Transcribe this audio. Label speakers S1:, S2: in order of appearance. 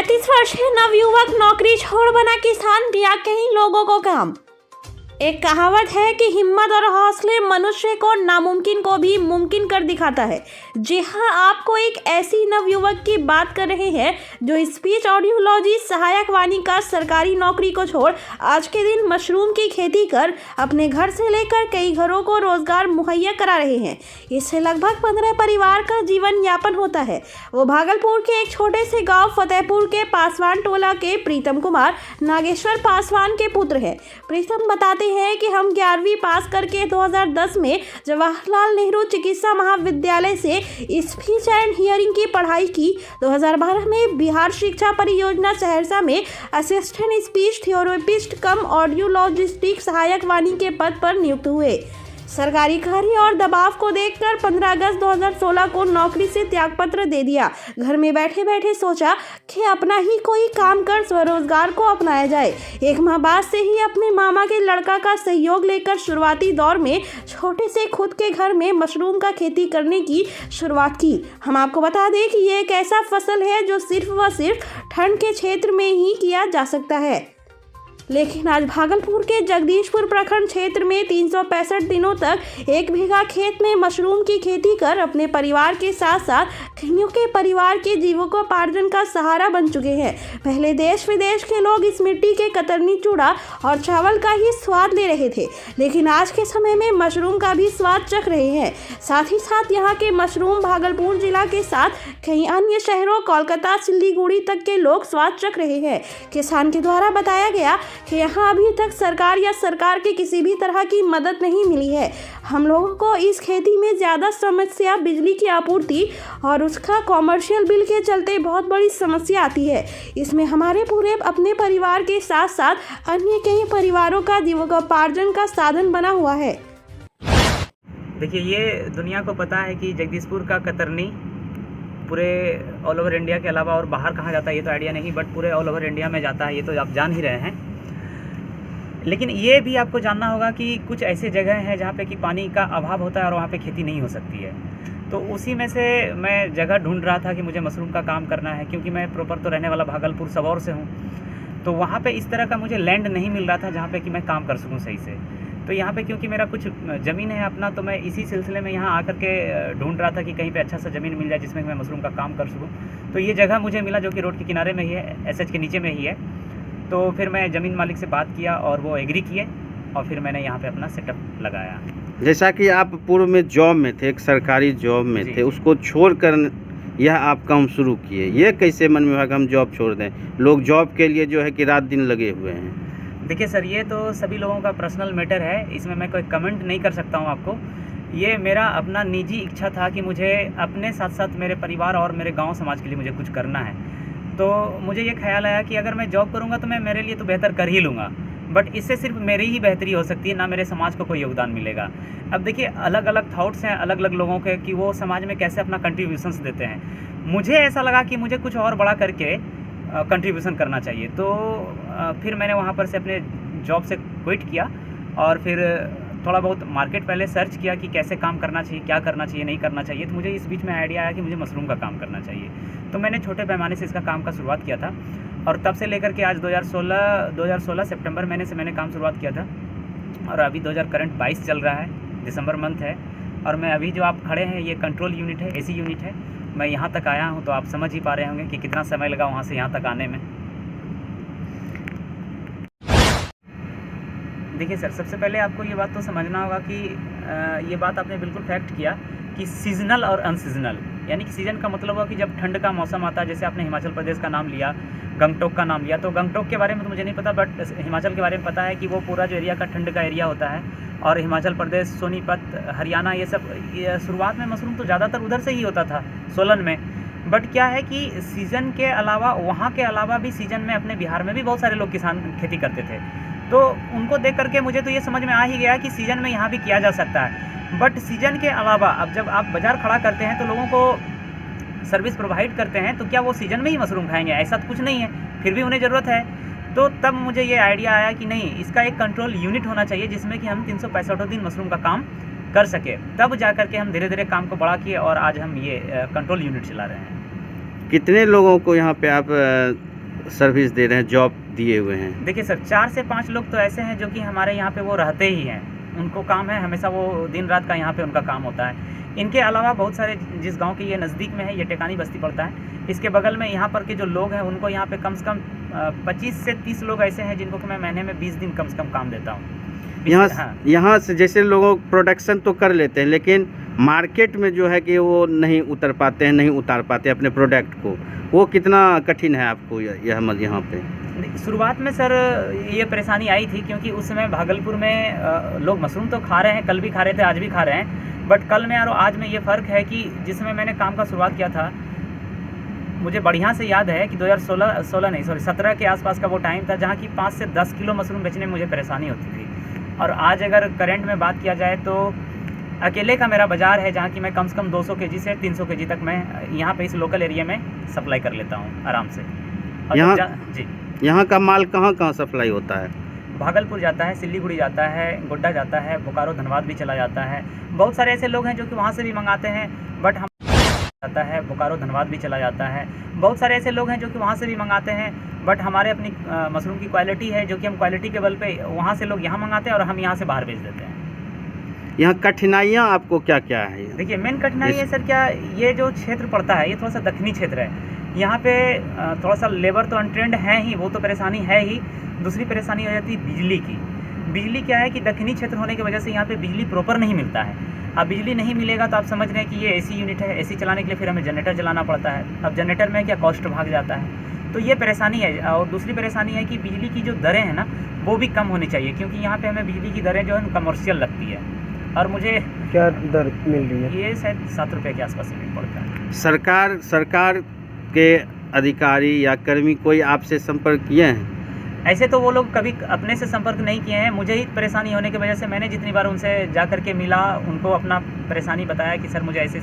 S1: 35 वर्षीय नवयुवक नौकरी छोड़ बना किसान, दिया कई लोगों को काम। एक कहावत है कि हिम्मत और हौसले मनुष्य को नामुमकिन को भी मुमकिन कर दिखाता है। जी हाँ, आपको एक ऐसी नवयुवक की बात कर रहे हैं जो स्पीच ऑडियोलॉजी सहायक वाणी का सरकारी नौकरी को छोड़ आज के दिन मशरूम की खेती कर अपने घर से लेकर कई घरों को रोजगार मुहैया करा रहे हैं। इससे लगभग 15 परिवार का जीवन यापन होता है। वो भागलपुर के एक छोटे से गाँव फतेहपुर के पासवान टोला के प्रीतम कुमार नागेश्वर पासवान के पुत्र हैं। प्रीतम बताते हैं कि हम 11वीं पास करके 2010 में जवाहरलाल नेहरू चिकित्सा महाविद्यालय से स्पीच एंड हियरिंग की पढ़ाई की। 2012 में बिहार शिक्षा परियोजना सहरसा में असिस्टेंट स्पीच थेरेपिस्ट कम ऑडियोलॉजिस्टिक सहायक वाणी के पद पर नियुक्त हुए। सरकारी कार्य और दबाव को देखकर 15 अगस्त 2016 को नौकरी से त्यागपत्र दे दिया। घर में बैठे बैठे सोचा कि अपना ही कोई काम कर स्वरोजगार को अपनाया जाए। एक माह बाद से ही अपने मामा के लड़का का सहयोग लेकर शुरुआती दौर में छोटे से खुद के घर में मशरूम का खेती करने की शुरुआत की। हम आपको बता दें कि ये एक ऐसा फसल है जो सिर्फ व सिर्फ ठंड के क्षेत्र में ही किया जा सकता है, लेकिन आज भागलपुर के जगदीशपुर प्रखंड क्षेत्र में 365 दिनों तक 1 बीघा खेत में मशरूम की खेती कर अपने परिवार के साथ साथ कईयों के परिवार के जीविकोपार्जन का सहारा बन चुके हैं। पहले देश विदेश के लोग इस मिट्टी के कतरनी चूड़ा और चावल का ही स्वाद ले रहे थे, लेकिन आज के समय में मशरूम का भी स्वाद चख रहे हैं। साथ ही साथ यहाँ के मशरूम भागलपुर जिला के साथ कई अन्य शहरों कोलकाता सिल्लीगुड़ी तक के लोग स्वाद चख रहे हैं। किसान के द्वारा बताया गया कि यहाँ अभी तक सरकार या सरकार की किसी भी तरह की मदद नहीं मिली है। हम लोगों को इस खेती में ज़्यादा समस्या बिजली की आपूर्ति और उसका कॉमर्शियल बिल के चलते बहुत बड़ी समस्या आती है। इसमें हमारे पूरे अपने परिवार के साथ साथ अन्य कई परिवारों का जीविकोपार्जन का साधन बना हुआ है।
S2: देखिए, ये दुनिया को पता है कि जगदीशपुर का कतरनी पूरे ऑल ओवर इंडिया के अलावा और बाहर कहाँ जाता है ये तो आइडिया नहीं, बट पूरे ऑल ओवर इंडिया में जाता है, ये तो आप जान ही रहे हैं। लेकिन ये भी आपको जानना होगा कि कुछ ऐसे जगह हैं जहाँ पे कि पानी का अभाव होता है और वहाँ पे खेती नहीं हो सकती है। तो उसी में से मैं जगह ढूंढ रहा था कि मुझे मशरूम का काम करना है, क्योंकि मैं प्रॉपर तो रहने वाला भागलपुर सबौर से हूँ। तो वहाँ पे इस तरह का मुझे लैंड नहीं मिल रहा था जहाँ पे कि मैं काम कर सकूँ सही से। तो यहाँ पे क्योंकि मेरा कुछ ज़मीन है अपना, तो मैं इसी सिलसिले में यहाँ आकर के ढूंढ रहा था कि कहीं पे अच्छा सा ज़मीन मिल जाए जिसमें मैं मशरूम का काम कर सकूँ। तो ये जगह मुझे मिला जो कि रोड के किनारे में ही है, एसएच के नीचे में ही है। तो फिर मैं ज़मीन मालिक से बात किया और वो एग्री किए और फिर मैंने यहाँ पे अपना सेटअप लगाया।
S3: जैसा कि आप पूर्व में जॉब में थे, एक सरकारी जॉब में थे, उसको छोड़कर यह आप काम शुरू किए, ये कैसे मन में हुआ कि हम जॉब छोड़ दें? लोग जॉब के लिए जो है कि रात दिन लगे हुए हैं।
S2: देखिए सर, ये तो सभी लोगों का पर्सनल मैटर है, इसमें मैं कोई कमेंट नहीं कर सकता हूँ आपको। ये मेरा अपना निजी इच्छा था कि मुझे अपने साथ साथ मेरे परिवार और मेरे गाँव समाज के लिए मुझे कुछ करना है। तो मुझे ये ख्याल आया कि अगर मैं जॉब करूँगा तो मैं मेरे लिए तो बेहतर कर ही लूँगा, बट इससे सिर्फ मेरी ही बेहतरी हो सकती है, ना मेरे समाज को कोई योगदान मिलेगा। अब देखिए, अलग अलग थॉट्स हैं अलग अलग लोगों के कि वो समाज में कैसे अपना कंट्रीब्यूशंस देते हैं। मुझे ऐसा लगा कि मुझे कुछ और बड़ा करके कंट्रीब्यूशन करना चाहिए। तो फिर मैंने वहाँ पर से अपने जॉब से क्विट किया और फिर थोड़ा बहुत मार्केट पहले सर्च किया कि कैसे काम करना चाहिए, क्या करना चाहिए, नहीं करना चाहिए। तो मुझे इस बीच में आइडिया आया कि मुझे मशरूम का काम करना चाहिए। तो मैंने छोटे पैमाने से इसका काम का शुरुआत किया था और तब से लेकर के आज 2016 सितंबर महीने से मैंने काम शुरुआत किया था और अभी 2022 चल रहा है, दिसंबर मंथ है। और मैं अभी जो आप खड़े हैं ये कंट्रोल यूनिट है, एसी यूनिट है। मैं यहाँ तक आया हूँ तो आप समझ ही पा रहे होंगे कि कितना समय लगा वहाँ से यहाँ तक आने में। देखिए सर, सबसे पहले आपको ये बात तो समझना होगा कि ये बात आपने बिल्कुल फैक्ट किया कि सीजनल और अनसीजनल, यानी कि सीज़न का मतलब हुआ कि जब ठंड का मौसम आता है। जैसे आपने हिमाचल प्रदेश का नाम लिया, गंगटोक का नाम लिया, तो गंगटोक के बारे में तो मुझे नहीं पता, बट हिमाचल के बारे में पता है कि वो पूरा जो एरिया का ठंड का एरिया होता है। और हिमाचल प्रदेश, सोनीपत, हरियाणा, ये सब शुरुआत में मशरूम तो ज़्यादातर उधर से ही होता था, सोलन में। बट क्या है कि सीज़न के अलावा, वहाँ के अलावा भी सीज़न में अपने बिहार में भी बहुत सारे लोग किसान खेती करते थे। तो उनको देख करके मुझे तो ये समझ में आ ही गया कि सीज़न में यहाँ भी किया जा सकता है। बट सीज़न के अलावा अब जब आप बाज़ार खड़ा करते हैं तो लोगों को सर्विस प्रोवाइड करते हैं, तो क्या वो सीज़न में ही मशरूम खाएंगे? ऐसा तो कुछ नहीं है, फिर भी उन्हें ज़रूरत है। तो तब मुझे ये आइडिया आया कि नहीं, इसका एक कंट्रोल यूनिट होना चाहिए जिसमें कि हम 365 दिन मशरूम का काम कर सके। तब जा करके हम धीरे धीरे काम को बढ़ा किए और आज हम ये कंट्रोल यूनिट चला रहे हैं।
S3: कितने लोगों को यहाँ पे आप सर्विस दे रहे हैं, जॉब दिए हुए हैं?
S2: देखिए सर, 4 से 5 लोग तो ऐसे हैं जो कि हमारे यहाँ पे वो रहते ही हैं, उनको काम है हमेशा, वो दिन रात का यहाँ पे उनका काम होता है। इनके अलावा बहुत सारे जिस गांव के ये नज़दीक में है, ये टेकानी बस्ती पड़ता है, इसके बगल में यहाँ पर के जो लोग हैं उनको यहाँ पे कम से कम 25 से 30 लोग ऐसे हैं जिनको कि मैं महीने में 20 दिन कम से कम काम देता हूँ।
S3: यहाँ से जैसे लोगों प्रोडक्शन तो कर लेते हैं, लेकिन मार्केट में जो है कि वो नहीं उतर पाते हैं, नहीं उतार पाते अपने प्रोडक्ट को, वो कितना कठिन है आपको यहाँ पे?
S2: शुरुआत में सर ये परेशानी आई थी, क्योंकि उस समय भागलपुर में लोग मशरूम तो खा रहे हैं, कल भी खा रहे थे, आज भी खा रहे हैं, बट कल में और आज में ये फ़र्क है कि जिस समय मैंने काम का शुरुआत किया था, मुझे बढ़िया से याद है कि 2017 के आसपास का वो टाइम था जहाँ की 5 से 10 किलो मशरूम बेचने में मुझे परेशानी होती थी। और आज अगर करंट में बात किया जाए तो अकेले का मेरा बाज़ार है जहाँ की मैं कम से कम 200 केजी से 300 केजी तक मैं यहाँ पे इस लोकल एरिया में सप्लाई कर लेता हूँ आराम से। जी,
S3: यहाँ का माल कहाँ कहाँ सप्लाई होता है?
S2: भागलपुर जाता है, सिल्लीगुड़ी जाता है, गोड्डा जाता है, बोकारो धनबाद भी चला जाता है। बहुत सारे ऐसे लोग हैं जो कि वहाँ से भी मंगाते हैं, बट हम जाता है, बोकारो धनबाद भी चला जाता है। बहुत सारे ऐसे लोग हैं जो कि वहाँ से भी मंगाते हैं, बट हमारे अपनी मशरूम की क्वालिटी है जो कि हम क्वालिटी के बल पे वहाँ से लोग यहाँ मंगाते हैं और हम यहाँ से बाहर भेज देते हैं।
S3: यहाँ कठिनाइयाँ आपको क्या क्या है?
S2: देखिए, मेन कठिनाई है सर, क्या ये जो क्षेत्र पड़ता है ये थोड़ा सा दक्षिणी क्षेत्र है, यहाँ पे थोड़ा सा लेबर तो अनट्रेंड है ही, वो तो परेशानी है ही। दूसरी परेशानी हो जाती है बिजली की। बिजली क्या है कि दक्षिणी क्षेत्र होने की वजह से यहाँ पे बिजली प्रॉपर नहीं मिलता है। अब बिजली नहीं मिलेगा तो आप समझ रहे हैं कि ये एसी यूनिट है, एसी चलाने के लिए फिर हमें जनरेटर चलाना पड़ता है। अब जनरेटर में क्या कॉस्ट भाग जाता है, तो ये परेशानी है। और दूसरी परेशानी है कि बिजली की जो दरें हैं ना वो भी कम होनी चाहिए, क्योंकि यहाँ पे हमें बिजली की दरें जो है कमर्शियल लगती है। और मुझे
S4: क्या दर मिल रही है?
S2: ये शायद 7 रुपये के आसपास यूनिट पड़ता है।
S3: सरकार के अधिकारी या कर्मी कोई आपसे संपर्क किए हैं?
S2: ऐसे तो वो लोग कभी अपने से संपर्क नहीं किए हैं। मुझे ही परेशानी होने की वजह से मैंने जितनी बार उनसे जा कर के मिला, उनको अपना परेशानी बताया कि सर मुझे ऐसे